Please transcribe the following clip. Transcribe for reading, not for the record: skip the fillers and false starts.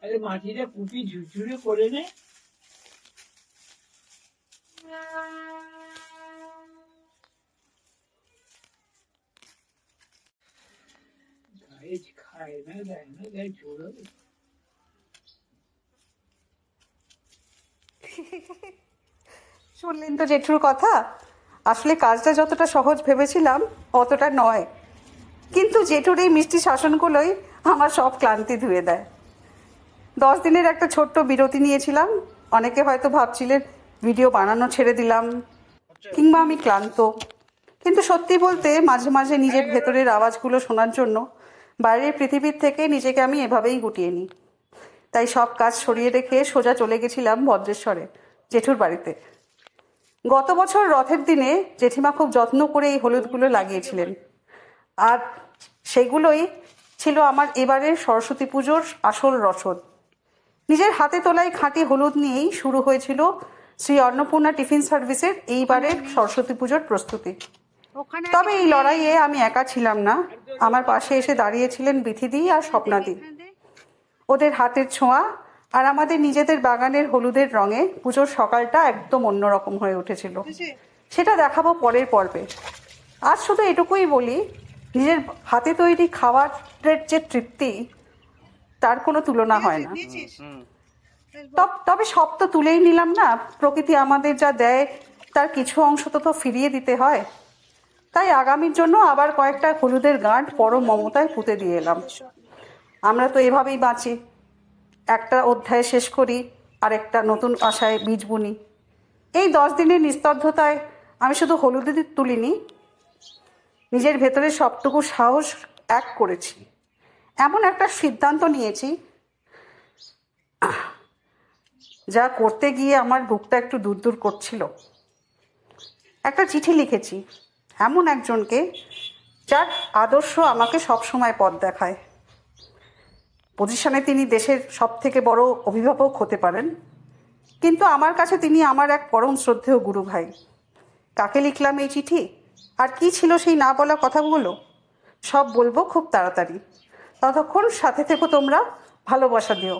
আরে মাটিটা কুপি ঝুরঝুরে করে নে। গায়ে খায় না দেয় না গায়ে জোড়ো। শুনলেন তো জেঠুর কথা। আসলে কাজটা যতটা সহজ ভেবেছিলাম অতটা নয়, কিন্তু জেঠুর এই মিষ্টি শাসনগুলোই আমার সব ক্লান্তি ধুয়ে দেয়। 10 দিনের একটা ছোট্ট বিরতি নিয়েছিলাম। অনেকে হয়তো ভাবছিলেন ভিডিও বানানো ছেড়ে দিলাম কিংবা আমি ক্লান্ত, কিন্তু সত্যি বলতে মাঝে মাঝে নিজের ভেতরের আওয়াজগুলো শোনার জন্য বাইরের পৃথিবীর থেকে নিজেকে আমি এভাবেই গুটিয়ে নিই। তাই সব কাজ সরিয়ে রেখে সোজা চলে গেছিলাম ভদ্রেশ্বরে, জেঠুর বাড়িতে। গত বছর রথের দিনে জেঠিমা খুব যত্ন করে এই হলুদগুলো লাগিয়েছিলেন, আর সেগুলোই ছিল আমার এবারের সরস্বতী পুজোর আসল রসদ। নিজের হাতে তোলাই খাঁটি হলুদ নিয়েই শুরু হয়েছিল শ্রী অন্নপূর্ণা টিফিন সার্ভিসের এইবারের সরস্বতী পুজোর প্রস্তুতি। তবে এই লড়াইয়ে আমি একা ছিলাম না। আমার পাশে এসে দাঁড়িয়েছিলেন বিথিদি আর স্বপ্নাদি। ওদের হাতের ছোঁয়া আর আমাদের নিজেদের বাগানের হলুদের রঙে পুজোর সকালটা একদম অন্যরকম হয়ে উঠেছিল। সেটা দেখাবো পরের পর্বে। আজ শুধু এটুকুই বলি, নিজের হাতে তৈরি খাবারের যে তৃপ্তি তার কোনো তুলনা হয় না। তবে সব তো তুলেই নিলাম না, প্রকৃতি আমাদের যা দেয় তার কিছু অংশ তো ফিরিয়ে দিতে হয়। তাই আগামীর জন্য আবার কয়েকটা হলুদের গাঁট পরম মমতায় পুঁতে দিয়ে এলাম। আমরা তো এভাবেই বাঁচি, একটা অধ্যায় শেষ করি আর একটা নতুন আশায় বীজ বুনি। এই 10 দিনের নিস্তব্ধতায় আমি শুধু হলুদই তুলিনি, নিজের ভেতরে সবটুকু সাহস এক করেছি। এমন একটা সিদ্ধান্ত নিয়েছি যা করতে গিয়ে আমার বুকটা একটু দূর দূর করছিল। একটা চিঠি লিখেছি এমন একজনকে যার আদর্শ আমাকে সবসময় পথ দেখায়। পজিশনে তিনি দেশের সব থেকে বড় অভিভাবক হতে পারেন, কিন্তু আমার কাছে তিনি আমার এক পরম শ্রদ্ধেয় গুরু ভাই। কাকে লিখলাম এই চিঠি আর কি ছিল সেই না বলা কথাগুলো, সব বলবো খুব তাড়াতাড়ি। ততক্ষণ সাথে থেকো তোমরা, ভালোবাসা দিও।